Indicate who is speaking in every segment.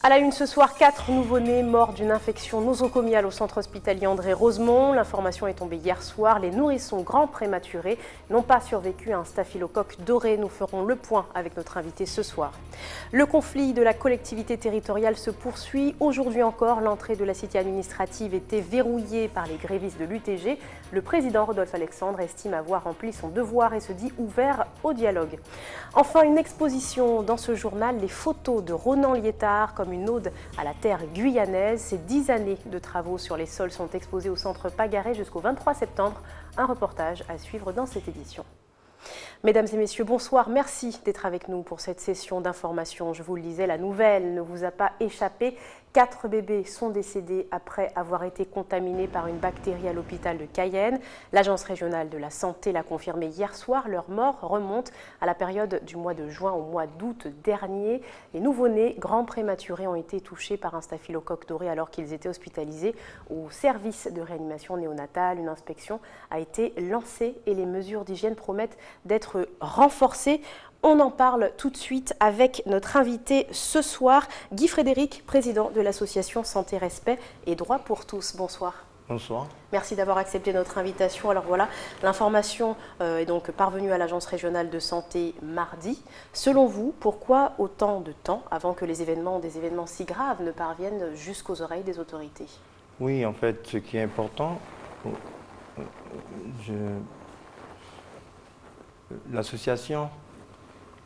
Speaker 1: À la une ce soir, 4 nouveau-nés morts d'une infection nosocomiale au centre hospitalier André Rosemont. L'information est tombée hier soir. Les nourrissons grands prématurés n'ont pas survécu à un staphylocoque doré. Nous ferons le point avec notre invité ce soir. Le conflit de la collectivité territoriale se poursuit. Aujourd'hui encore, l'entrée de la cité administrative était verrouillée par les grévistes de l'UTG. Le président Rodolphe Alexandre estime avoir rempli son devoir et se dit ouvert au dialogue. Enfin, une exposition dans ce journal, les photos de Ronan Liétard comme une ode à la terre guyanaise. Ces 10 années de travaux sur les sols sont exposées au centre Pagaret jusqu'au 23 septembre. Un reportage à suivre dans cette édition. Mesdames et messieurs, bonsoir. Merci d'être avec nous pour cette session d'information. Je vous le disais, la nouvelle ne vous a pas échappé. 4 bébés sont décédés après avoir été contaminés par une bactérie à l'hôpital de Cayenne. L'Agence régionale de la santé l'a confirmé hier soir. Leur mort remonte à la période du mois de juin au mois d'août dernier. Les nouveau-nés grands prématurés ont été touchés par un staphylocoque doré alors qu'ils étaient hospitalisés au service de réanimation néonatale. Une inspection a été lancée et les mesures d'hygiène promettent d'être renforcées. On en parle tout de suite avec notre invité ce soir, Guy Frédéric, président de l'association Santé, Respect et Droit pour tous. Bonsoir.
Speaker 2: Bonsoir.
Speaker 1: Merci d'avoir accepté notre invitation. Alors voilà, l'information est donc parvenue à l'Agence régionale de santé mardi. Selon vous, pourquoi autant de temps avant que des événements si graves ne parviennent jusqu'aux oreilles des autorités?
Speaker 2: Oui, en fait, ce qui est important, l'association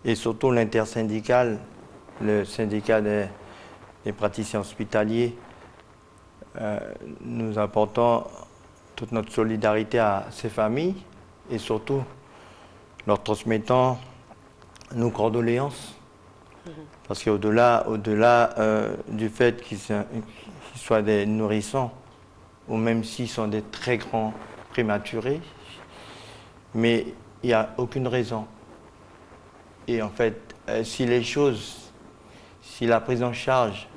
Speaker 2: et surtout l'intersyndicale, le syndicat des praticiens hospitaliers, nous apportons toute notre solidarité à ces familles et surtout leur transmettant nos condoléances. Parce qu'au-delà du fait qu'ils soient des nourrissons, ou même s'ils sont des très grands prématurés, mais il n'y a aucune raison. Et en fait, si la prise en charge,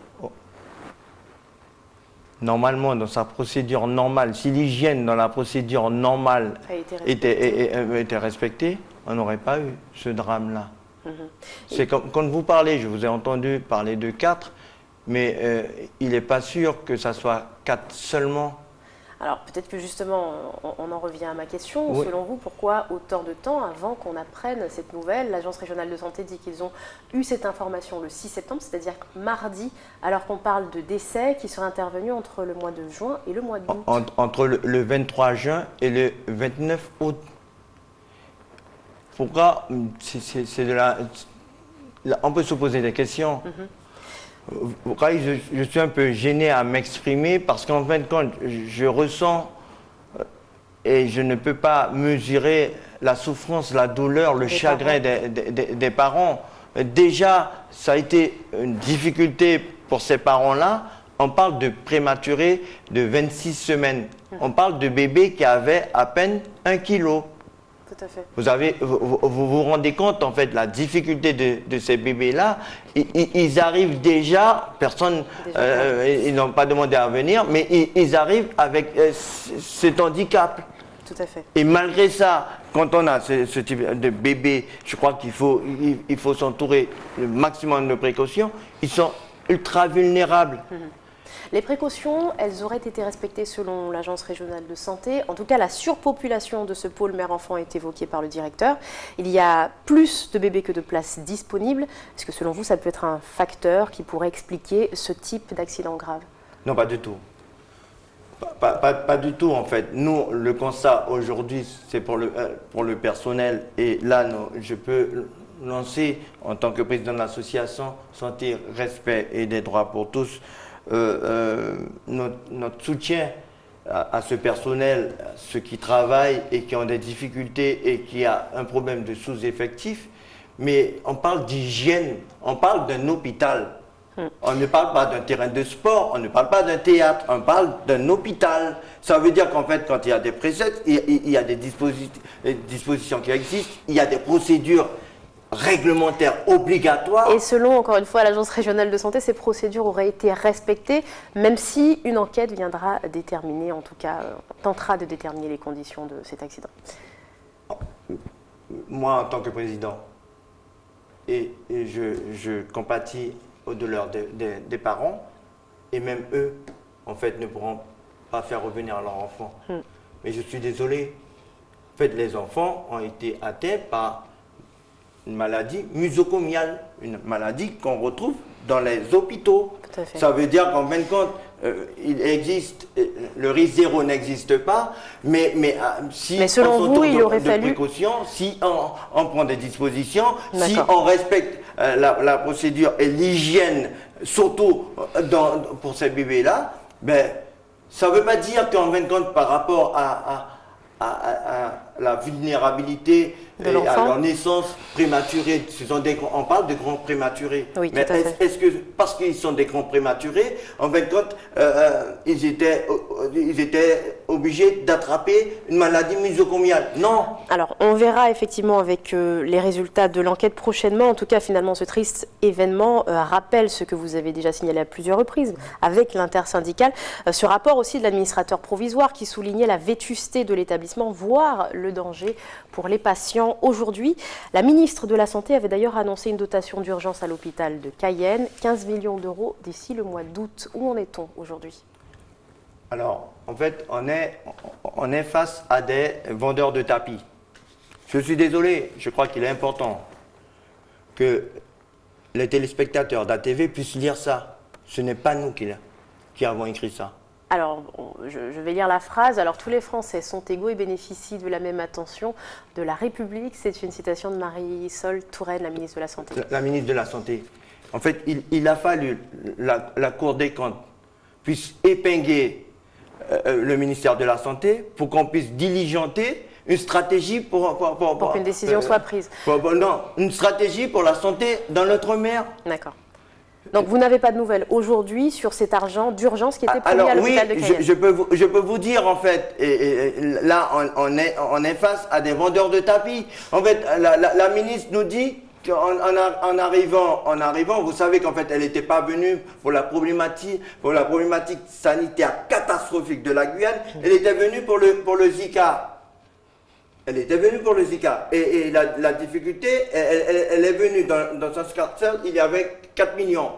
Speaker 2: normalement, dans sa procédure normale, si l'hygiène dans la procédure normale était respectée, on n'aurait pas eu ce drame-là. C'est comme quand vous parlez, je vous ai entendu parler de 4, mais il n'est pas sûr que ça soit 4 seulement.
Speaker 1: Alors peut-être que justement, on en revient à ma question.
Speaker 2: Oui.
Speaker 1: Selon vous, pourquoi autant de temps avant qu'on apprenne cette nouvelle? L'Agence régionale de santé dit qu'ils ont eu cette information le 6 septembre, c'est-à-dire mardi, alors qu'on parle de décès qui seraient intervenus entre le mois de juin et le mois d'août.
Speaker 2: Entre le 23 juin et le 29 août. Pourquoi on peut se poser des questions. Je suis un peu gêné à m'exprimer parce qu'en fin de compte, je ressens et je ne peux pas mesurer la souffrance, la douleur, le chagrin des parents. Déjà, ça a été une difficulté pour ces parents-là. On parle de prématurés de 26 semaines. On parle de bébés qui avaient à peine 1 kilo.
Speaker 1: Tout à fait.
Speaker 2: Vous rendez compte, en fait, la difficulté de ces bébés-là. Ils arrivent déjà, ils n'ont pas demandé à venir, mais ils arrivent avec cet handicap.
Speaker 1: Tout à fait.
Speaker 2: Et malgré ça, quand on a ce type de bébé, je crois qu'il faut s'entourer le maximum de précautions. Ils sont ultra vulnérables.
Speaker 1: Les précautions, elles auraient été respectées selon l'Agence régionale de santé. En tout cas, la surpopulation de ce pôle mère-enfant est évoquée par le directeur. Il y a plus de bébés que de places disponibles. Est-ce que selon vous, ça peut être un facteur qui pourrait expliquer ce type d'accident grave?
Speaker 2: Non, pas du tout. Pas du tout, en fait. Nous, le constat aujourd'hui, c'est pour le personnel. Et là, je peux lancer, en tant que président de l'association Santé, Respect et des droits pour tous, notre soutien à ce personnel, ceux qui travaillent et qui ont des difficultés et qui ont un problème de sous-effectif. Mais on parle d'hygiène, on parle d'un hôpital. On ne parle pas d'un terrain de sport, on ne parle pas d'un théâtre, on parle d'un hôpital. Ça veut dire qu'en fait, quand il y a des préceptes, il y a des dispositions qui existent, il y a des procédures réglementaires obligatoires.
Speaker 1: Et selon, encore une fois, l'Agence régionale de santé, ces procédures auraient été respectées, même si une enquête viendra déterminer, en tout cas, tentera de déterminer les conditions de cet accident.
Speaker 2: Moi, en tant que président, et je compatis des parents, et même eux, en fait, ne pourront pas faire revenir leur enfant. Mais je suis désolé, en fait, les enfants ont été atteints par une maladie musocomiale, une maladie qu'on retrouve dans les hôpitaux.
Speaker 1: Tout à fait.
Speaker 2: Ça veut dire qu'en fin de compte, il existe, le risque zéro n'existe pas, mais si
Speaker 1: selon
Speaker 2: on
Speaker 1: vous, il aurait
Speaker 2: de
Speaker 1: fallu...
Speaker 2: précaution, si on prend des dispositions, si
Speaker 1: D'accord.
Speaker 2: on respecte la procédure et l'hygiène, surtout pour ces bébés-là, ben, ça ne veut pas dire qu'en fin de compte, par rapport à la vulnérabilité
Speaker 1: de
Speaker 2: et à
Speaker 1: l'enfant.
Speaker 2: leur naissance prématurée, on parle de grands prématurés.
Speaker 1: Oui,
Speaker 2: mais
Speaker 1: tout à fait.
Speaker 2: est-ce que parce qu'ils sont des grands prématurés, en fin de compte, ils étaient obligés d'attraper une maladie musocomiale? Non.
Speaker 1: Alors, on verra effectivement avec les résultats de l'enquête prochainement. En tout cas, finalement, ce triste événement rappelle ce que vous avez déjà signalé à plusieurs reprises avec l'intersyndicale. Ce rapport aussi de l'administrateur provisoire qui soulignait la vétusté de l'établissement, voire le danger pour les patients. Aujourd'hui, la ministre de la Santé avait d'ailleurs annoncé une dotation d'urgence à l'hôpital de Cayenne, 15 millions d'euros d'ici le mois d'août. Où en est-on aujourd'hui?
Speaker 2: Alors, en fait, on est face à des vendeurs de tapis. Je suis désolé, je crois qu'il est important que les téléspectateurs d'ATV puissent lire ça. Ce n'est pas nous qui avons écrit ça.
Speaker 1: Alors, je vais lire la phrase. Alors, tous les Français sont égaux et bénéficient de la même attention de la République. C'est une citation de Marisol Touraine, la ministre de la Santé.
Speaker 2: La ministre de la Santé. En fait, il a fallu la Cour des comptes puisse épingler le ministère de la Santé pour qu'on puisse diligenter une stratégie pour
Speaker 1: qu'une décision soit prise.
Speaker 2: Non, une stratégie pour la santé dans notre mer.
Speaker 1: D'accord. Donc vous n'avez pas de nouvelles aujourd'hui sur cet argent d'urgence qui était promis à l'hôpital de Cayenne?
Speaker 2: Je peux vous dire en fait, là on est face à des vendeurs de tapis. En fait, la ministre nous dit qu'en arrivant, vous savez qu'en fait elle n'était pas venue pour la problématique sanitaire catastrophique de la Guyane, elle était venue pour le Zika. Elle était venue pour le Zika. Et la difficulté, elle est venue dans un scarcelle, il y avait 4 millions.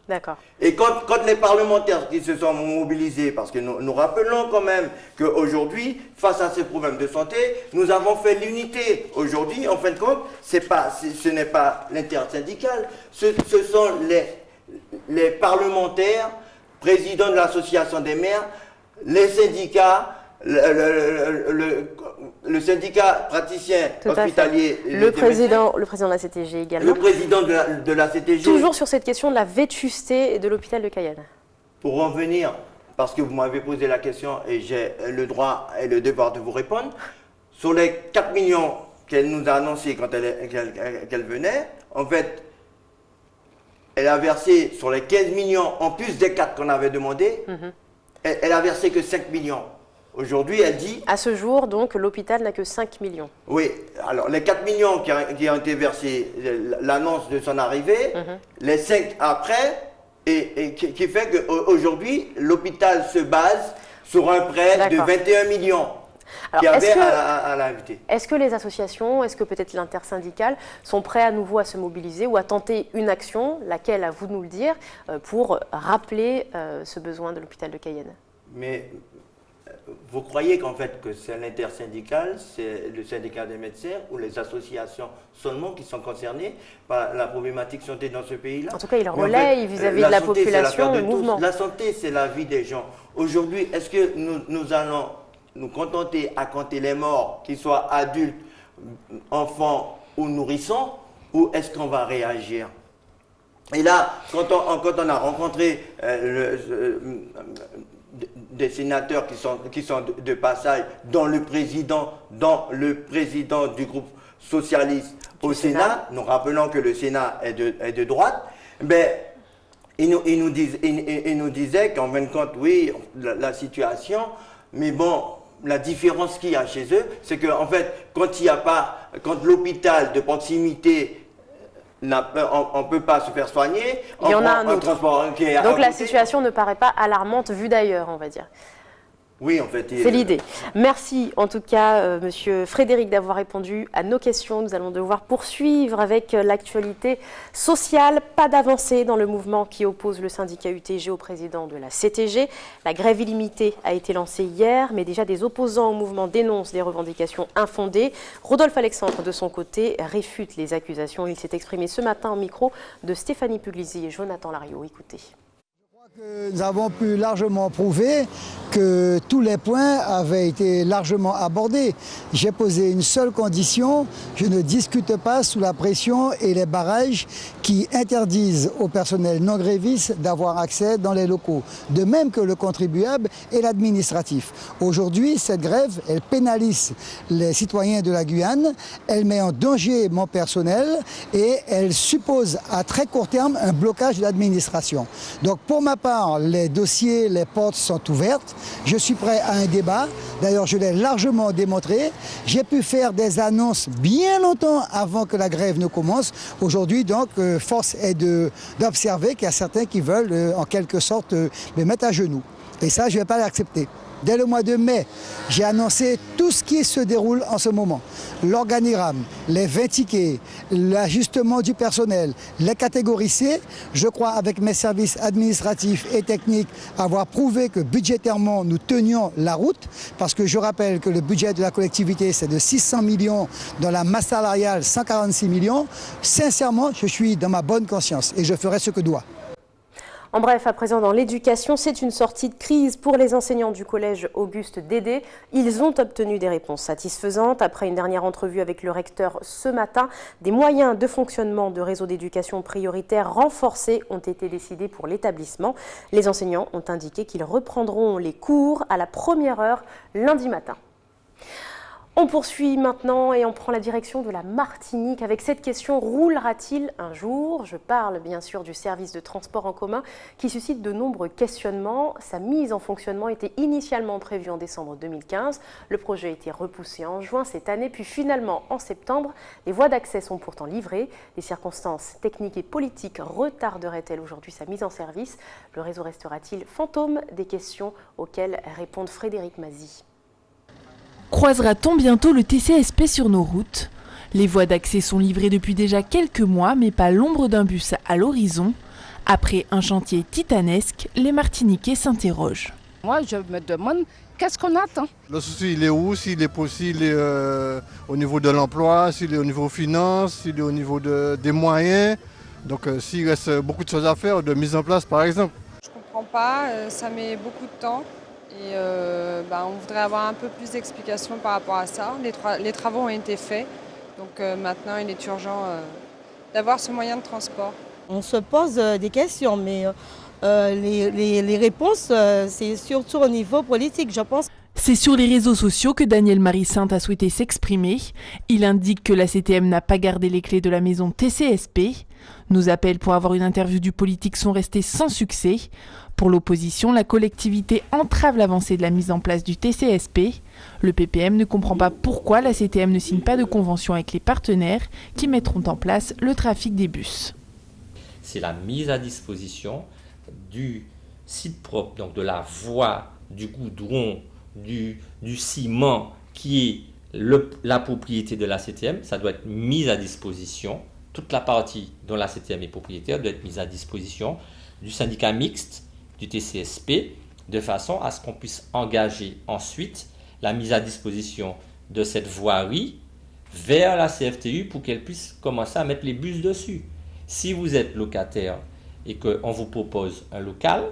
Speaker 1: D'accord.
Speaker 2: Et quand les parlementaires qui se sont mobilisés, parce que nous rappelons quand même qu'aujourd'hui, face à ces problèmes de santé, nous avons fait l'unité. Aujourd'hui, en fin de compte, ce n'est pas l'intersyndicale, ce sont les parlementaires, présidents de l'association des maires, les syndicats, le syndicat praticien hospitalier,
Speaker 1: le président de la CTG également.
Speaker 2: Le président de la CTG.
Speaker 1: Toujours sur cette question de la vétusté de l'hôpital de Cayenne.
Speaker 2: Pour en venir, parce que vous m'avez posé la question et j'ai le droit et le devoir de vous répondre, sur les 4 millions qu'elle nous a annoncés quand qu'elle venait, en fait, elle a versé sur les 15 millions, en plus des 4 qu'on avait demandé, elle a versé que 5 millions. Aujourd'hui, elle dit...
Speaker 1: À ce jour, donc, l'hôpital n'a que 5 millions.
Speaker 2: Oui, alors les 4 millions qui ont été versés, l'annonce de son arrivée, les 5 après, et qui fait qu'aujourd'hui, l'hôpital se base sur un prêt de 21 millions qu'il y avait à l'invité.
Speaker 1: Est-ce que les associations, est-ce que peut-être l'intersyndicale sont prêts à nouveau à se mobiliser ou à tenter une action, laquelle, à vous de nous le dire, pour rappeler ce besoin de l'hôpital de Cayenne?
Speaker 2: Mais... Vous croyez qu'en fait que c'est l'intersyndicale, c'est le syndicat des médecins ou les associations seulement qui sont concernées par la problématique santé dans ce pays-là?
Speaker 1: En tout cas, il relaie vis-à-vis de la population, le mouvement.
Speaker 2: La santé, c'est la vie des gens. Aujourd'hui, est-ce que nous allons nous contenter à compter les morts, qu'ils soient adultes, enfants ou nourrissons, ou est-ce qu'on va réagir? Et là, quand on a rencontré des sénateurs qui sont de passage, dont le président du groupe socialiste au Sénat, nous rappelons que le Sénat est de droite, ben, il nous disait qu'en fin de compte, oui, la situation, mais bon, la différence qu'il y a chez eux, c'est qu'en fait, quand l'hôpital de proximité on ne peut pas se faire soigner.
Speaker 1: Il y en a un autre. Donc la situation ne paraît pas alarmante vue d'ailleurs, on va dire.
Speaker 2: Oui, en fait.
Speaker 1: C'est l'idée. Merci en tout cas, Monsieur Frédéric, d'avoir répondu à nos questions. Nous allons devoir poursuivre avec l'actualité sociale. Pas d'avancée dans le mouvement qui oppose le syndicat UTG au président de la CTG. La grève illimitée a été lancée hier, mais déjà des opposants au mouvement dénoncent des revendications infondées. Rodolphe Alexandre, de son côté, réfute les accusations. Il s'est exprimé ce matin au micro de Stéphanie Puglisi et Jonathan Lariot. Écoutez.
Speaker 3: Nous avons pu largement prouver que tous les points avaient été largement abordés. J'ai posé une seule condition, je ne discute pas sous la pression et les barrages qui interdisent au personnel non gréviste d'avoir accès dans les locaux, de même que le contribuable et l'administratif. Aujourd'hui, cette grève, elle pénalise les citoyens de la Guyane, elle met en danger mon personnel et elle suppose à très court terme un blocage de l'administration. Donc pour ma part, les dossiers, les portes sont ouvertes. Je suis prêt à un débat. D'ailleurs, je l'ai largement démontré. J'ai pu faire des annonces bien longtemps avant que la grève ne commence. Aujourd'hui, donc, force est d'observer qu'il y a certains qui veulent, en quelque sorte, me mettre à genoux. Et ça, je ne vais pas l'accepter. Dès le mois de mai, j'ai annoncé tout ce qui se déroule en ce moment. L'organigramme, les 20 tickets, l'ajustement du personnel, les catégories C. Je crois, avec mes services administratifs et techniques, avoir prouvé que budgétairement, nous tenions la route. Parce que je rappelle que le budget de la collectivité, c'est de 600 millions, dans la masse salariale, 146 millions. Sincèrement, je suis dans ma bonne conscience et je ferai ce que doit.
Speaker 1: En bref, à présent dans l'éducation, c'est une sortie de crise pour les enseignants du collège Auguste Dédé. Ils ont obtenu des réponses satisfaisantes. Après une dernière entrevue avec le recteur ce matin, des moyens de fonctionnement de réseaux d'éducation prioritaires renforcés ont été décidés pour l'établissement. Les enseignants ont indiqué qu'ils reprendront les cours à la première heure lundi matin. On poursuit maintenant et on prend la direction de la Martinique avec cette question: roulera-t-il un jour? Je parle bien sûr du service de transport en commun qui suscite de nombreux questionnements. Sa mise en fonctionnement était initialement prévue en décembre 2015. Le projet a été repoussé en juin cette année, puis finalement en septembre. Les voies d'accès sont pourtant livrées. Les circonstances techniques et politiques retarderaient-elles aujourd'hui sa mise en service? Le réseau restera-t-il fantôme? Des questions auxquelles répondent Frédéric Mazy.
Speaker 4: Croisera-t-on bientôt le TCSP sur nos routes? Les voies d'accès sont livrées depuis déjà quelques mois, mais pas l'ombre d'un bus à l'horizon. Après un chantier titanesque, les Martiniquais s'interrogent.
Speaker 5: Moi, je me demande qu'est-ce qu'on attend.
Speaker 6: Le souci, il est où? S'il est possible, au niveau de l'emploi, s'il est au niveau finances, s'il est au niveau des moyens. Donc s'il reste beaucoup de choses à faire, de mise en place par exemple.
Speaker 7: Je ne comprends pas, ça met beaucoup de temps. Et on voudrait avoir un peu plus d'explications par rapport à ça. Les travaux ont été faits, donc maintenant il est urgent d'avoir ce moyen de transport.
Speaker 8: On se pose des questions, mais les réponses, c'est surtout au niveau politique, je pense.
Speaker 4: C'est sur les réseaux sociaux que Daniel Marie-Sainte a souhaité s'exprimer. Il indique que la CTM n'a pas gardé les clés de la maison TCSP. Nos appels pour avoir une interview du politique sont restés sans succès. Pour l'opposition, la collectivité entrave l'avancée de la mise en place du TCSP. Le PPM ne comprend pas pourquoi la CTM ne signe pas de convention avec les partenaires qui mettront en place le trafic des bus.
Speaker 9: C'est la mise à disposition du site propre, donc de la voie, du goudron, du ciment qui est la propriété de la CTM. Ça doit être mis à disposition. Toute la partie dont la CTM est propriétaire doit être mise à disposition du syndicat mixte, du TCSP, de façon à ce qu'on puisse engager ensuite la mise à disposition de cette voirie vers la CFTU pour qu'elle puisse commencer à mettre les bus dessus. Si vous êtes locataire et qu'on vous propose un local,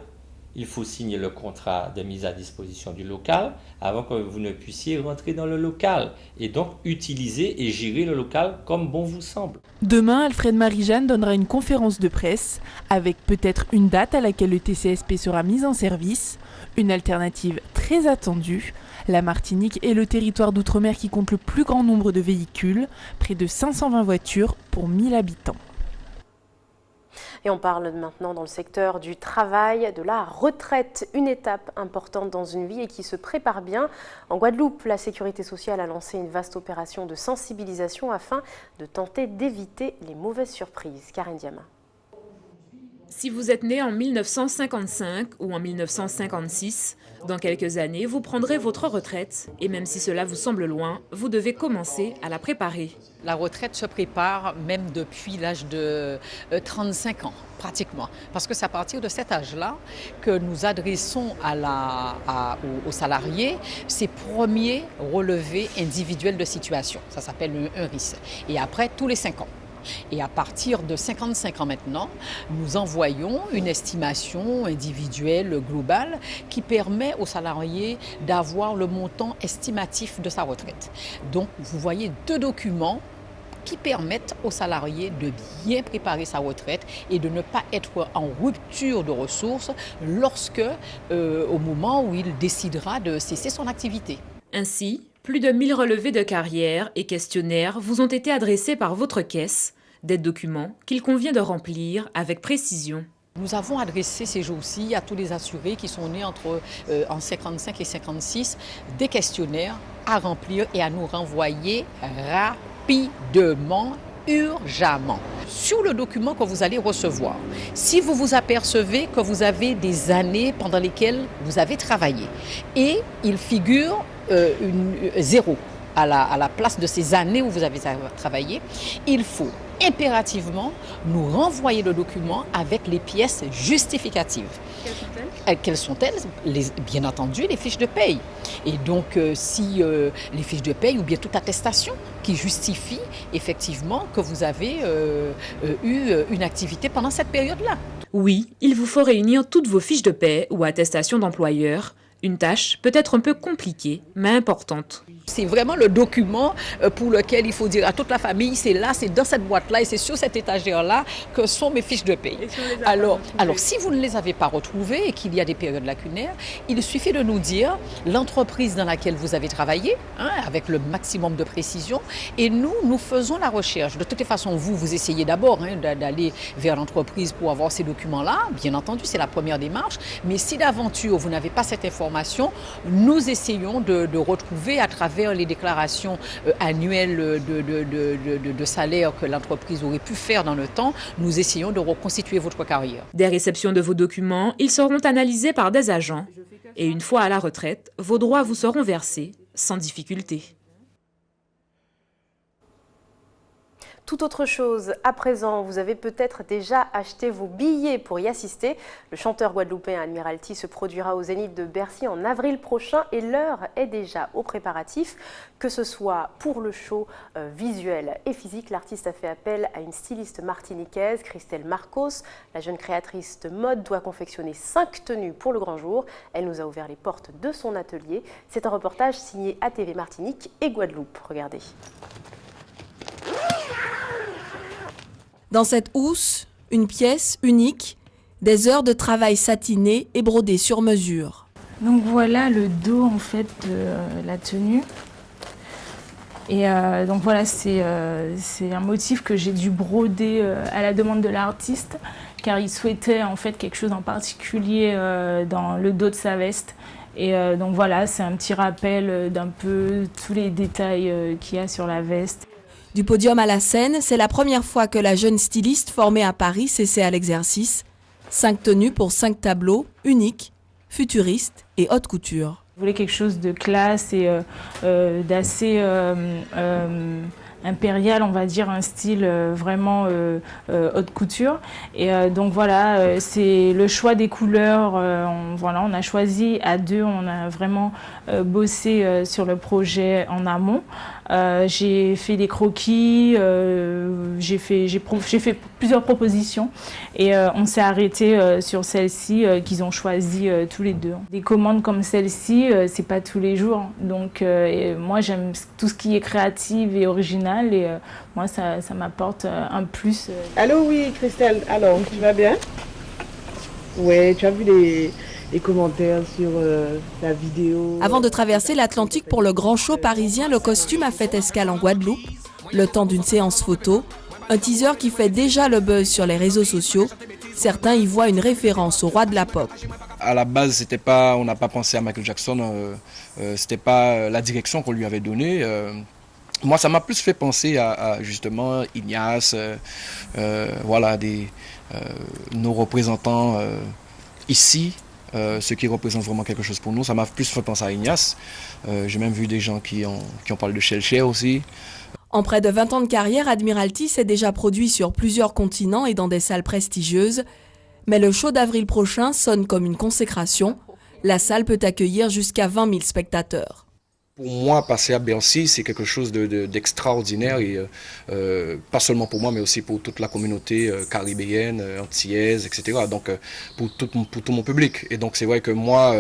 Speaker 9: il faut signer le contrat de mise à disposition du local avant que vous ne puissiez rentrer dans le local et donc utiliser et gérer le local comme bon vous semble.
Speaker 4: Demain, Alfred Marie-Jeanne donnera une conférence de presse avec peut-être une date à laquelle le TCSP sera mis en service, une alternative très attendue. La Martinique est le territoire d'outre-mer qui compte le plus grand nombre de véhicules, près de 520 voitures pour 1000 habitants.
Speaker 1: Et on parle maintenant dans le secteur du travail, de la retraite, une étape importante dans une vie et qui se prépare bien. En Guadeloupe, la Sécurité sociale a lancé une vaste opération de sensibilisation afin de tenter d'éviter les mauvaises surprises. Karen Diama.
Speaker 10: Si vous êtes né en 1955 ou en 1956, dans quelques années, vous prendrez votre retraite et même si cela vous semble loin, vous devez commencer à la préparer.
Speaker 11: La retraite se prépare même depuis l'âge de 35 ans, pratiquement. Parce que c'est à partir de cet âge-là que nous adressons aux salariés ces premiers relevés individuels de situation. Ça s'appelle un RIS. Et après, tous les 5 ans. Et à partir de 55 ans maintenant, nous envoyons une estimation individuelle globale qui permet aux salariés d'avoir le montant estimatif de sa retraite. Donc, vous voyez 2 documents qui permettent aux salariés de bien préparer sa retraite et de ne pas être en rupture de ressources lorsque, au moment où il décidera de cesser son activité.
Speaker 10: Ainsi, plus de 1000 relevés de carrière et questionnaires vous ont été adressés par votre caisse, des documents qu'il convient de remplir avec précision.
Speaker 11: Nous avons adressé ces jours-ci à tous les assurés qui sont nés en 55 et 56 des questionnaires à remplir et à nous renvoyer rapidement, urgemment. Sur le document que vous allez recevoir, si vous vous apercevez que vous avez des années pendant lesquelles vous avez travaillé et il figure 0 à la place de ces années où vous avez travaillé, il faut impérativement nous renvoyer le document avec les pièces justificatives. Quelles sont-elles? Bien entendu, les fiches de paye. Et donc, si les fiches de paye ou bien toute attestation qui justifie effectivement que vous avez eu une activité pendant cette période-là.
Speaker 10: Oui, il vous faut réunir toutes vos fiches de paie ou attestations d'employeur. Une tâche peut-être un peu compliquée, mais importante.
Speaker 11: C'est vraiment le document pour lequel il faut dire à toute la famille, c'est là, c'est dans cette boîte-là et c'est sur cette étagère-là que sont mes fiches de paye. Alors, si vous ne les avez pas retrouvées et qu'il y a des périodes lacunaires, il suffit de nous dire l'entreprise dans laquelle vous avez travaillé, avec le maximum de précision, et nous faisons la recherche. De toute façon, vous essayez d'abord d'aller vers l'entreprise pour avoir ces documents-là. Bien entendu, c'est la première démarche. Mais si d'aventure, vous n'avez pas cette information, nous essayons de retrouver à travers les déclarations annuelles de salaire que l'entreprise aurait pu faire dans le temps, nous essayons de reconstituer votre carrière.
Speaker 10: Des réceptions de vos documents, ils seront analysés par des agents. Et une fois à la retraite, vos droits vous seront versés sans difficulté.
Speaker 1: Tout autre chose, à présent, vous avez peut-être déjà acheté vos billets pour y assister. Le chanteur guadeloupéen Admiralty se produira au Zénith de Bercy en avril prochain et l'heure est déjà aux préparatifs. Que ce soit pour le show visuel et physique, l'artiste a fait appel à une styliste martiniquaise, Christelle Marcos. La jeune créatrice de mode doit confectionner 5 tenues pour le grand jour. Elle nous a ouvert les portes de son atelier. C'est un reportage signé ATV Martinique et Guadeloupe. Regardez.
Speaker 12: Dans cette housse, une pièce unique, des heures de travail satiné et brodé sur mesure.
Speaker 13: Donc voilà le dos en fait de la tenue. Et donc voilà, c'est un motif que j'ai dû broder à la demande de l'artiste, car il souhaitait en fait quelque chose en particulier dans le dos de sa veste. Et donc voilà, c'est un petit rappel d'un peu tous les détails qu'il y a sur la veste.
Speaker 12: Du podium à la scène, c'est la première fois que la jeune styliste formée à Paris s'essaie à l'exercice. 5 tenues pour 5 tableaux, uniques, futuristes et haute couture.
Speaker 13: Je voulais quelque chose de classe et d'assez impérial, on va dire, un style vraiment haute couture. Et donc voilà, c'est le choix des couleurs. On a choisi à 2, on a vraiment bossé sur le projet en amont. J'ai fait des croquis, j'ai fait plusieurs propositions et on s'est arrêté sur celle-ci qu'ils ont choisi tous les 2. Des commandes comme celle-ci, c'est pas tous les jours. Donc moi j'aime tout ce qui est créatif et original et moi ça m'apporte un plus.
Speaker 14: Allô, oui Christelle, alors tu vas bien? Ouais, tu as vu les commentaires sur la vidéo.
Speaker 12: Avant de traverser l'Atlantique pour le grand show parisien, le costume a fait escale en Guadeloupe, le temps d'une séance photo, un teaser qui fait déjà le buzz sur les réseaux sociaux. Certains y voient une référence au roi de la pop.
Speaker 15: À la base, on n'a pas pensé à Michael Jackson, c'était pas la direction qu'on lui avait donnée. Moi, ça m'a plus fait penser à justement Ignace, voilà, nos représentants ici, ceux qui représentent vraiment quelque chose pour nous. Ça m'a plus fait penser à Ignace. J'ai même vu des gens qui ont parlé de Shelcher aussi.
Speaker 12: En près de 20 ans de carrière, Admiralty s'est déjà produit sur plusieurs continents et dans des salles prestigieuses. Mais le show d'avril prochain sonne comme une consécration. La salle peut accueillir jusqu'à 20 000 spectateurs.
Speaker 15: Pour moi, passer à Bercy, c'est quelque chose d'extraordinaire, et pas seulement pour moi, mais aussi pour toute la communauté caribéenne, antillaise, etc. Donc pour tout mon public. Et donc c'est vrai que moi,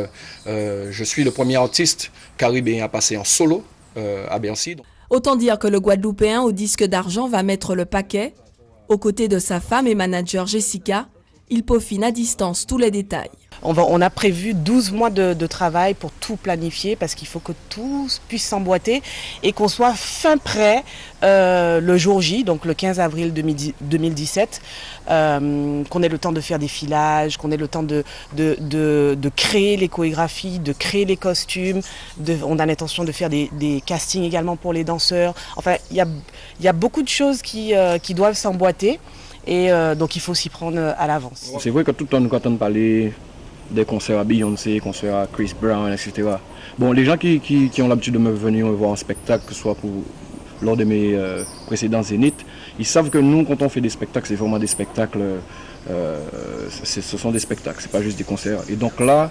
Speaker 15: je suis le premier artiste caribéen à passer en solo à Bercy.
Speaker 12: Autant dire que le Guadeloupéen au disque d'argent va mettre le paquet. Aux côtés de sa femme et manager Jessica, il peaufine à distance tous les détails.
Speaker 16: On a prévu 12 mois de travail pour tout planifier parce qu'il faut que tout puisse s'emboîter et qu'on soit fin prêt le jour J, donc le 15 avril 2017, qu'on ait le temps de faire des filages, qu'on ait le temps de créer les chorégraphies, de créer les costumes. On a l'intention de faire des castings également pour les danseurs. Enfin, il y a beaucoup de choses qui doivent s'emboîter. Et donc il faut s'y prendre à l'avance.
Speaker 15: C'est vrai que tout le temps nous entendons parler des concerts à Beyoncé, concerts à Chris Brown, etc. Bon, les gens qui ont l'habitude de me venir me voir en spectacle, que ce soit lors de mes précédents zéniths, ils savent que nous, quand on fait des spectacles, c'est vraiment des spectacles, ce sont des spectacles, c'est pas juste des concerts. Et donc là,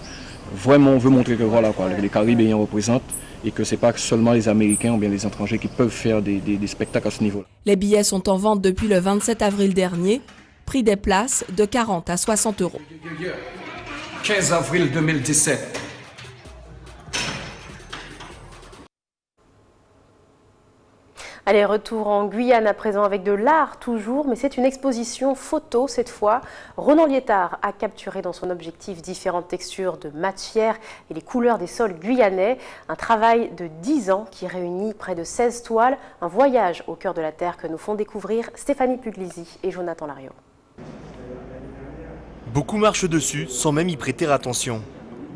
Speaker 15: vraiment, on veut montrer que voilà, quoi, les Caribéens représentent, et que ce n'est pas seulement les Américains ou bien les étrangers qui peuvent faire des spectacles à ce niveau.
Speaker 12: Les billets sont en vente depuis le 27 avril dernier. Prix des places de 40 à 60 €.
Speaker 15: 15 avril 2017.
Speaker 1: Allez, retour en Guyane à présent avec de l'art toujours, mais c'est une exposition photo cette fois. Ronan Liétard a capturé dans son objectif différentes textures de matière et les couleurs des sols guyanais. Un travail de 10 ans qui réunit près de 16 toiles. Un voyage au cœur de la terre que nous font découvrir Stéphanie Puglisi et Jonathan Lariot.
Speaker 17: Beaucoup marchent dessus sans même y prêter attention.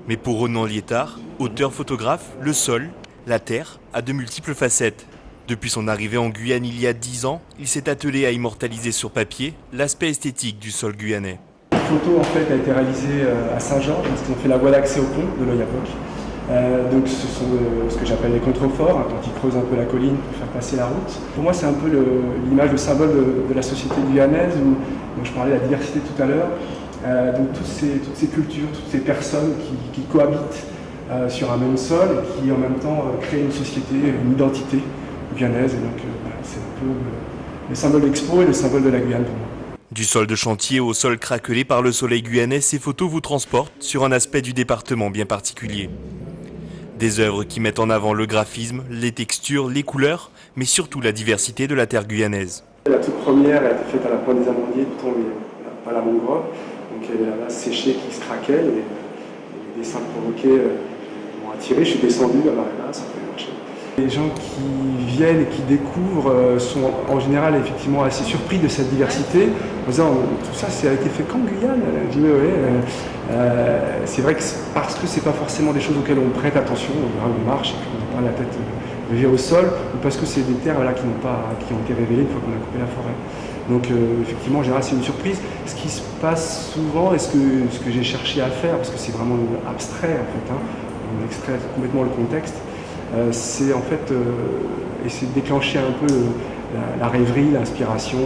Speaker 17: Mais pour Ronan Liétard, auteur-photographe, le sol, la terre, a de multiples facettes. Depuis son arrivée en Guyane il y a 10 ans, il s'est attelé à immortaliser sur papier l'aspect esthétique du sol guyanais.
Speaker 18: La photo en fait a été réalisée à Saint-Jean, parce qu'ils ont fait la voie d'accès au pont de l'Oyapock. Donc ce sont ce que j'appelle les contreforts, quand ils creusent un peu la colline pour faire passer la route. Pour moi c'est un peu l'image, le symbole de la société guyanaise, où donc je parlais de la diversité tout à l'heure. Donc toutes ces cultures, toutes ces personnes qui cohabitent sur un même sol et qui en même temps créent une société, une identité guyanaise. Et donc c'est un peu le symbole d'Expo et le symbole de la Guyane pour moi.
Speaker 17: Du sol de chantier au sol craquelé par le soleil guyanais, ces photos vous transportent sur un aspect du département bien particulier. Des œuvres qui mettent en avant le graphisme, les textures, les couleurs, mais surtout la diversité de la terre guyanaise.
Speaker 18: La toute première a été faite à la Pointe des Amandiers, tout en pas la mangrove. Donc il y avait la base séchée qui se craquait, et les dessins provoqués m'ont attiré. Je suis descendu à la ça peut marcher. Les gens qui viennent et qui découvrent sont en général effectivement assez surpris de cette diversité, en disant tout ça a été fait qu'en Guyane. Je dis c'est vrai que parce que c'est pas forcément des choses auxquelles on prête attention, on marche et puis on n'a pas la tête levée au sol, ou parce que c'est des terres là, qui ont été révélées une fois qu'on a coupé la forêt. Donc effectivement en général c'est une surprise. Ce qui se passe souvent et ce que j'ai cherché à faire, parce que c'est vraiment abstrait en fait, on extrait complètement le contexte, c'est en fait essayer de déclencher un peu la rêverie, l'inspiration.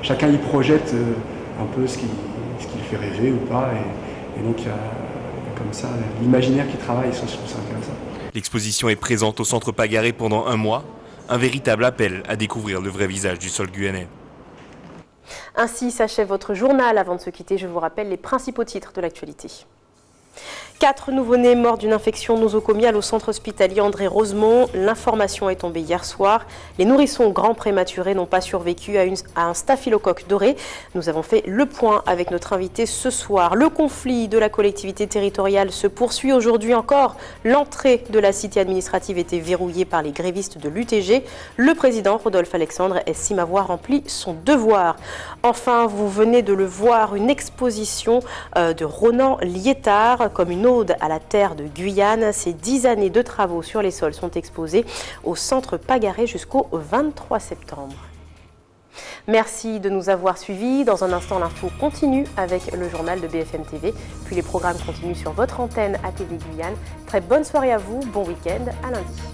Speaker 18: Chacun y projette un peu ce qui le fait rêver ou pas, et donc il y a comme ça l'imaginaire qui travaille, je trouve ça intéressant.
Speaker 17: L'exposition est présente au Centre Pagaré pendant un mois, un véritable appel à découvrir le vrai visage du sol guyanais.
Speaker 1: Ainsi s'achève votre journal. Avant de se quitter, je vous rappelle les principaux titres de l'actualité. 4 nouveau-nés morts d'une infection nosocomiale au centre hospitalier André Rosemont. L'information est tombée hier soir. Les nourrissons grands prématurés n'ont pas survécu à un staphylocoque doré. Nous avons fait le point avec notre invité ce soir. Le conflit de la collectivité territoriale se poursuit aujourd'hui encore. L'entrée de la cité administrative était verrouillée par les grévistes de l'UTG. Le président Rodolphe Alexandre estime avoir rempli son devoir. Enfin, vous venez de le voir, une exposition de Ronan Liétard Terre. Comme une ode à la terre de Guyane, ces 10 années de travaux sur les sols sont exposées au Centre Pagaré jusqu'au 23 septembre. Merci de nous avoir suivis. Dans un instant, l'info continue avec le journal de BFM TV. Puis les programmes continuent sur votre antenne à TV Guyane. Très bonne soirée à vous, bon week-end, à lundi.